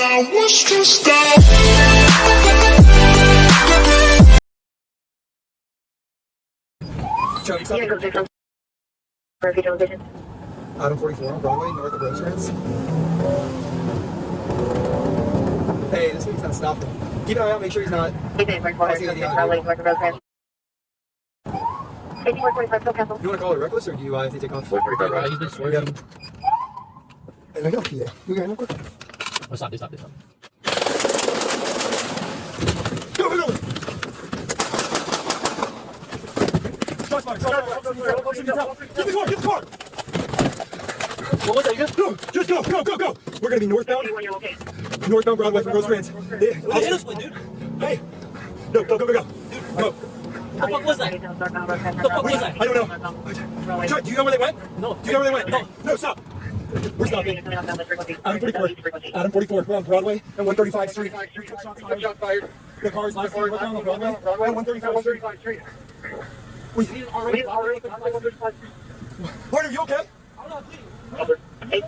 down, what's just down? Charlie, stop. Item 44 on Broadway, north of Rosecrans. Hey, this week's not stopping. Keep an eye out, make sure he's not. Broadway, north of Rosecrans. You want to call it reckless, or do you if they take off? He's been swerving. There we go. Yeah. You got it. Oh, stop. Go, go, go! Shot fire. Get the car! What was that again? No, just go! We're gonna be northbound. Northbound Broadway from Rosecrans. I'll hit us with, dude. Hey! No, go! Go! The fuck was that? I don't know. Chuck, do you know where they went? No. Do you know where they went? No, stop. We're stopping. Adam 44. We're on Broadway and 135th Street. Shots fired. The car's last on Broadway and 135th Street. Partner, you okay? Broadway,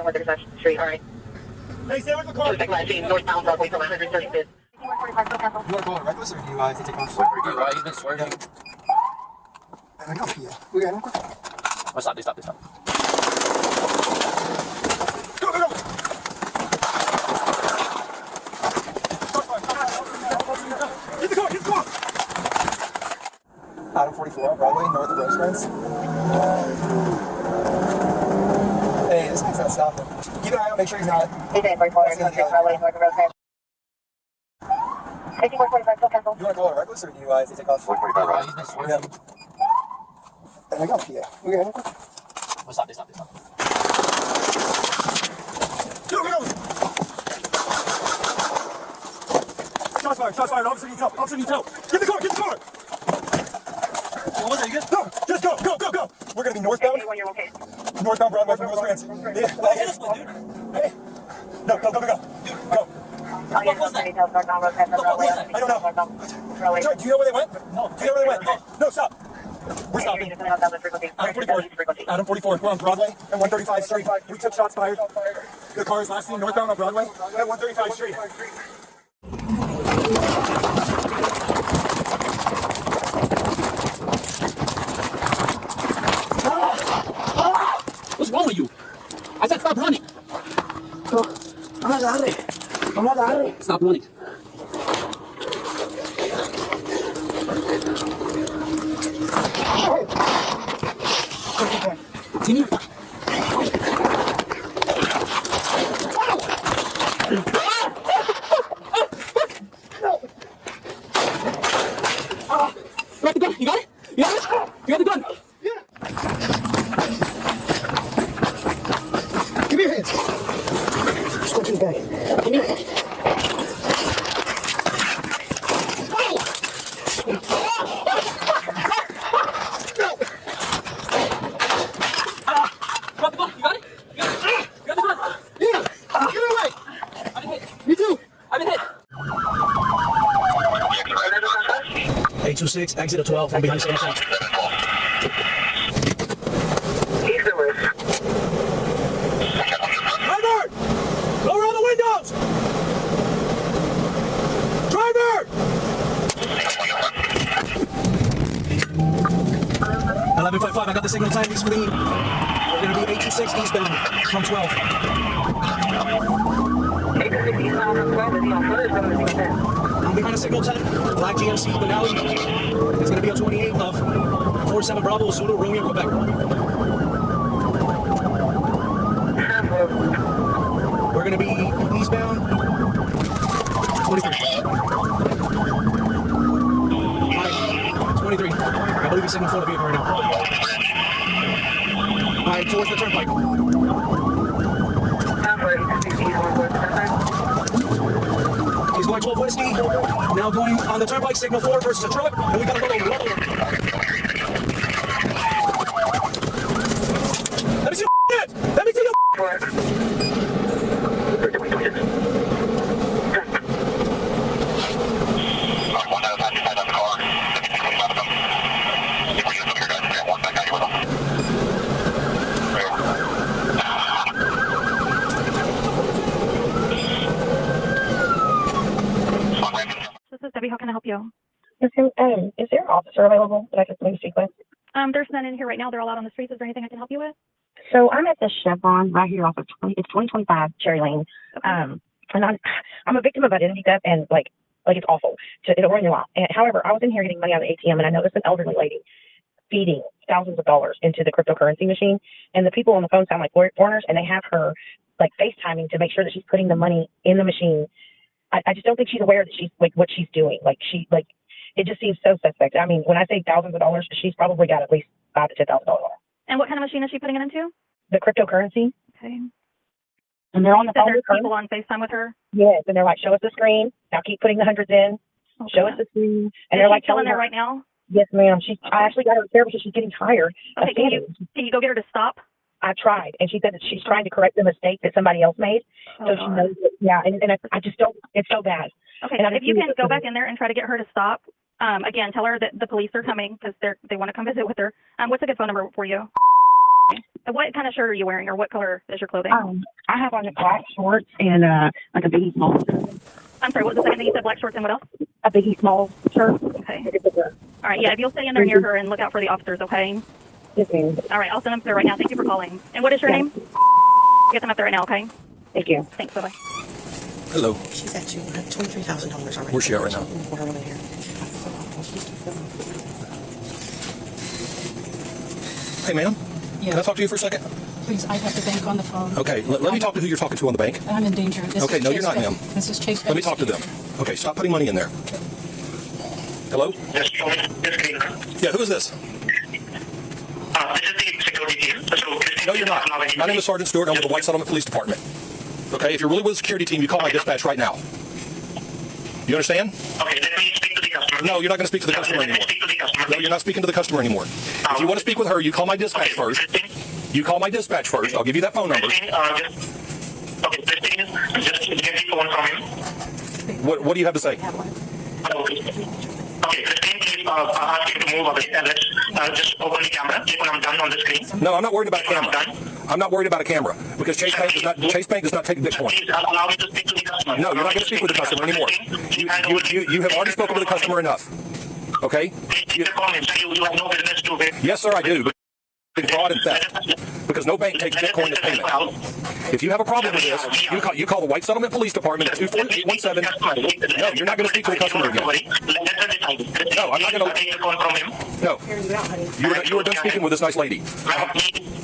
135th Street, alright. Hey, stay with the car. Northbound Broadway from 135th. You want to call it reckless, or do you if they take off? He's been swerving. I know. Yeah. We got him. Oh, stop. Go! Get the car! Item 44 on Broadway, north of Rosecrans. Hey, this thing's not stopping. Keep an eye out, make sure he's not. Broadway, north of Rosecrans. You want to call it reckless, or do you if they take off? He's been swerving. There we go. Yeah. We got him. Oh, stop. Go! Shots fired. Officer needs help. Get the car! What was that again? No, just go! We're gonna be northbound. Northbound Broadway from Rosecrans. I'll hit us with, dude. Hey! No, go! Go! What was that? I don't know. Chuck, do you know where they went? No. Do you know where they went? No, stop. We're stopping. Adam 44. We're on Broadway and 135th Street. We took shots fired. The car is last seen northbound on Broadway at 135th Street. What's wrong with you? I said stop running. Vamos a darle. Stop running. Continue. Got the gun. You got it? You got the gun? Yeah. Give me your hands. Just go to the bag. Give me. Got the gun. You got it? You got the gun? Yeah. Get away. I've been hit. Me too. I've been hit. 826, exit of 12, from behind Samsung. Driver! Lower all the windows! Driver! 11.5, I got the signal time, East Mean. We're going to be 826 eastbound from 12. I'm behind a signal 10, black GMC Benelli. It's going to be a 28 of 47 Bravo, Zulu, Romeo, Quebec. We're going to be eastbound 23. 23. I believe he's signal for the vehicle right now. Alright, towards the turnpike. He's going 12 whiskey. Now going on the turnpike, signal 4 versus a truck. And we got to go over. Let me see your head! Let me see your Abby. How can I help you? Is there an officer available that I could maybe speak with? There's none in here right now. They're all out on the streets. Is there anything I can help you with? So I'm at the Chevron right here off of 2025 Cherry Lane. Okay. And I'm a victim of identity theft, and like it's awful. It'll ruin your life. And however, I was in here getting money out of the ATM, and I noticed an elderly lady feeding thousands of dollars into the cryptocurrency machine. And the people on the phone sound like foreigners, and they have her like FaceTiming to make sure that she's putting the money in the machine. I just don't think she's aware that she's like what she's doing. It just seems so suspect. I mean, when I say thousands of dollars, she's probably got at least $5,000 to $10,000. And what kind of machine is she putting it into? The cryptocurrency. Okay. And they're on the So phone there's with her. people on FaceTime with her? Yes, and they're like, show us the screen. Now keep putting the hundreds in. Okay. Show us the screen. And Is they're she like still in telling there her, right now? yes, ma'am. I actually got her to therapy because she's getting tired. Okay, can you go get her to stop? I tried, and she said that she's trying to correct the mistake that somebody else made. Oh, So she knows that, yeah, and I just don't, it's so bad. Okay, And I if you just can go back in there and try to get her to stop, again, tell her that the police are coming because they want to come visit with her. What's a good phone number for you? What kind of shirt are you wearing, or what color is your clothing? I have on the black shorts and like a biggie small shirt. I'm sorry, what was the second thing you said? Black shorts and what else? A biggie small shirt. Okay. All right, yeah, if you'll stay in there near her and look out for the officers, okay? Yes, ma'am. All right, I'll send them there right now. Thank you for calling. And what is your name? Get them up there right now, okay? Thank you. Thanks, bye-bye. Hello. She's at $23,000 already. Where's she at right now? For her woman here. Hey, ma'am. Can I talk to you for a second? Please, I have the bank on the phone. Okay, let me talk to who you're talking to on the bank. I'm in danger. This Okay, is no, Chase you're not, Bank. ma'am. This is Chase Let me Bank. talk to them. Okay, stop putting money in there. Hello? Just show me the screen. Yeah, who is this? This is the security team. So No, you're not. My name is Sergeant Stewart. I'm with the White Settlement Police Department. Okay, if you're really with the security team, you call my dispatch right now. You understand? Okay, let me speak to the customer. No, you're not going to speak to the customer Let me anymore. speak to the customer. No, you're not speaking to the customer anymore. If you want to speak with her, you call my dispatch first. You call my dispatch first. I'll give you that phone number. Christine, just get the phone from him. What do you have to say? Okay, Christine, please ask him to move away and let's just open the camera. When I'm done on the screen. No, I'm not worried about a When I'm camera. done. I'm not worried about a camera because Chase Bank does not take Bitcoin. Please allow me to speak to the customer. No, you're not going to speak with the customer anymore. You have already spoken with the customer enough. Okay? Please take the phone and say you have no business to it. Yes, sir, I do. But fraud and theft. Because no bank takes Bitcoin as payment. If you have a problem with this, you call the White Settlement Police Department at 24817. No, you're not going to speak to the customer again. No, I'm not going to take the phone from him. No. You are done speaking with this nice lady.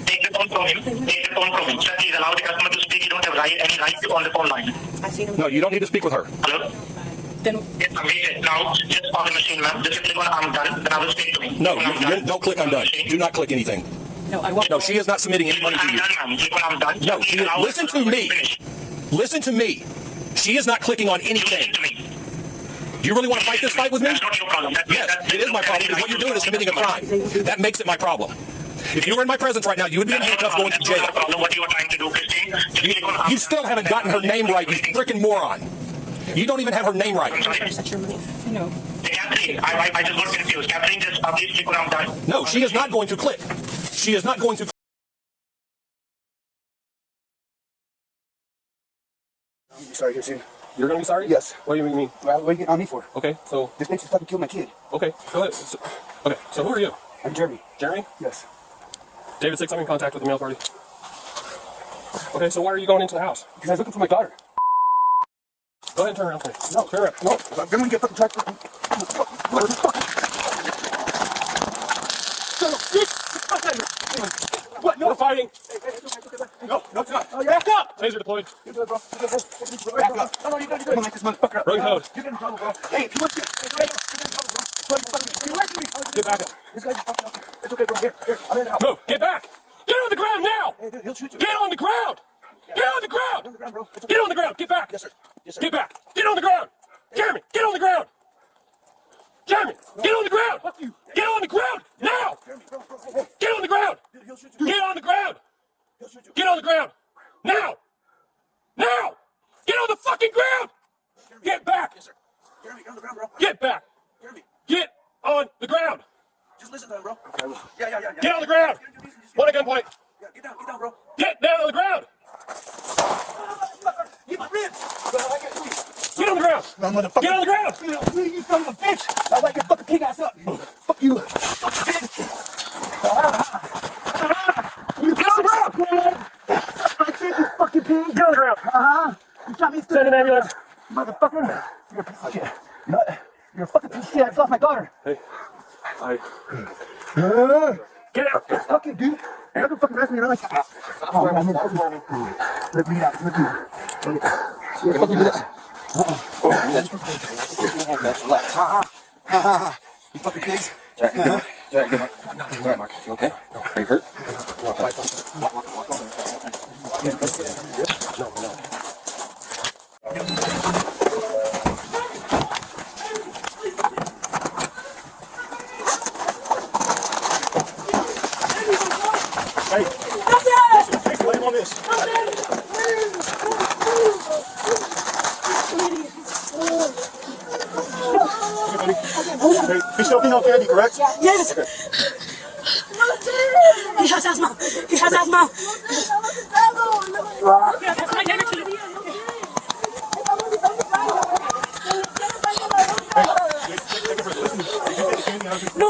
Take the phone from him. Take the phone from him. Sir, please allow the customer to speak. You don't have any right on the phone line. I seen him. No, you don't need to speak with her. Hello? Then Yes, wait. Now, just on the machine, ma'am. Just click on I'm done. Then I will speak to him. No, don't click I'm done. Do not click anything. no, I won't. No, she is not submitting any money to I'm you. done, ma'am. Click on I'm done. No, listen to me. Listen to me. She is not clicking on anything. Listen to me. Do you really want to fight this fight with me? That's not your problem. Yes, it is my problem because what you're doing is committing a crime. That makes it my problem. If you were in my presence right now, you would be in handcuffs going to That's not jail. your problem. What you are trying to do, Christine? Just click on You still haven't gotten her name right, you freaking moron. You don't even have her name right. Is that your money? No. Catherine, I just got confused. Catherine, just please click on I'm done. No, she is not going to click. She is not going to. Sorry, Christine. You're going to be sorry? Yes. What do you mean? What are you getting on me for? Okay, so, This bitch just fucking killed my kid. okay, go ahead. Okay, so who are you? I'm Jeremy. Jeremy? Yes. David 6, I'm in contact with the mail party. Okay, so why are you going into the house? Because I was looking for my daughter. Go ahead and turn around, please. No. Turn around. No. I'm gonna get fucking tracked. What? No. We're fighting. No, it's not. Back up! Taser deployed. You're good, bro. Back up. No, you're good. You're good. Like this motherfucker up. Run code. You're getting in trouble, bro. Hey, if you want to get in trouble, bro. You're arresting me. Get back up. This guy's fucking up. It's okay, bro. Here. I'm in the house. Move. Get back. Get on the ground now. Hey, dude, he'll shoot you. Get on the ground. Get on the ground. On the ground, bro. It's okay. Get on the ground. Get back. Yes, sir. Yes, sir. Get back. Get on the ground. Jeremy, get on the ground. Jeremy, get on the ground. Fuck you. Get on the ground now. Jeremy, bro, hey. Get on the ground. Dude, he'll shoot you. Get on the ground. He'll shoot you. Get on the ground. Now. Now. Get on the fucking ground. Get back. Yes, sir. Jeremy, get on the ground, bro. Get back. Jeremy, Get on the ground. just listen to him, bro. Yeah. Get on the ground. What a gunpoint. Yeah, get down, bro. Get down on the ground. Get my ribs. Bro, I can't do it. Get on the ground! No, motherfucker. Get on the ground! You son of a bitch! I'll light your fucking pig ass up! Fuck you! You get on the ground! I think you fucking pig! Get on the ground! You shot me Send an ambulance. motherfucker! You're a piece of shit. You're a fucking piece of shit. I just lost my daughter. Hey, get out! Fucking dude. You're not gonna fucking mess me around. Oh, man, let me out. Let me out. You fucking do this. That's left. You fucking pigs. Jack, get up. Jack, get up. All right, Mark. You okay? No. Are you hurt? Walk. No. Hey, lay him on this. Hey, he's still being on candy, correct? Yes. He has asthma. He has asthma. That's my negative. No.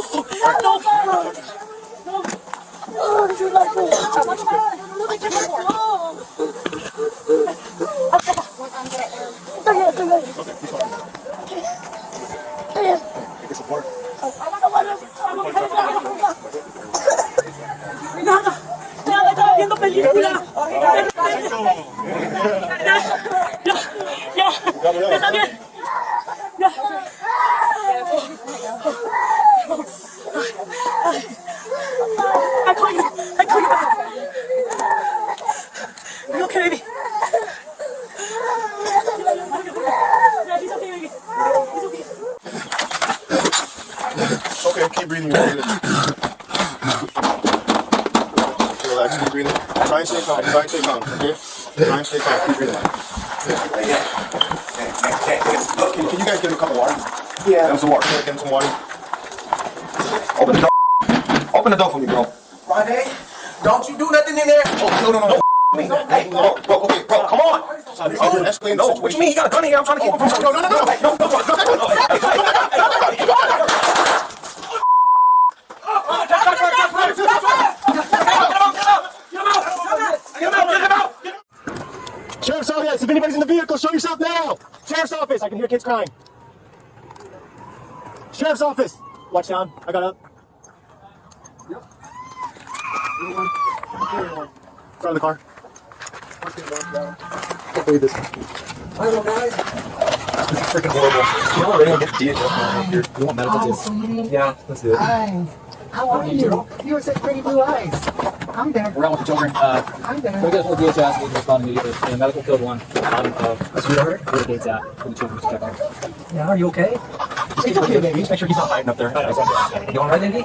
Estaba viendo película. Ya, está bien. I call you. Are you okay, baby? Yeah, he's okay, baby. He's okay. Okay, keep breathing. Relax, keep breathing. Try and stay calm, okay? Try and stay calm, keep breathing. Can you guys get him a cup of water? Yeah. Get him some water. Get him some water. Open the door. Open the door for me, bro. Friday, don't you do nothing in there. Oh, no. Hey, bro, okay, bro, come on. You're escalating the situation. What you mean? He got a gun here. I'm trying to keep him from. No. Sheriff's office, if anybody's in the vehicle, show yourself now. Sheriff's office, I can hear kids crying. Sheriff's office. Watch down, I got up. Front of the car. Can't believe this. I don't know, guys. This is freaking horrible. You know what, we're gonna get DHS here. You want medical too? Yeah, let's do it. Hi. How are you? You have such pretty blue eyes. I'm there. We're out with the children. I'm there. Go get us with DHS. We can respond immediately. And medical code 1. Bottom of Sweetheart? where the gate's at for the children to check out. Yeah, are you okay? It's okay, baby. Just make sure he's not hiding up there. You all right, Indy?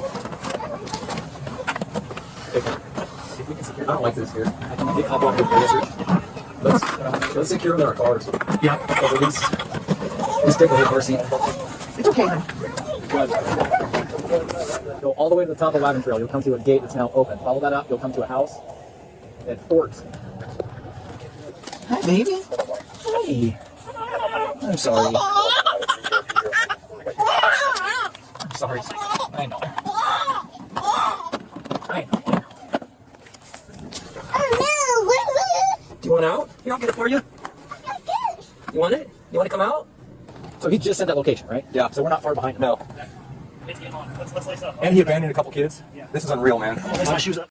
I don't like this here. I can hop on with let's secure them in our cars. Yeah. Let's take a whole car seat. It's okay, hon. Go all the way to the top of Wagon Trail. You'll come to a gate that's now open. Follow that up. You'll come to a house at Fort. Hi, baby. Hey. I'm sorry. I'm sorry. I know. Do you want out? Here, I'll get it for you. You want it? You want to come out? So he just sent that location, right? Yeah. So we're not far behind him. No. Let's lace up. And he abandoned a couple kids. This is unreal, man. Lace my shoes up.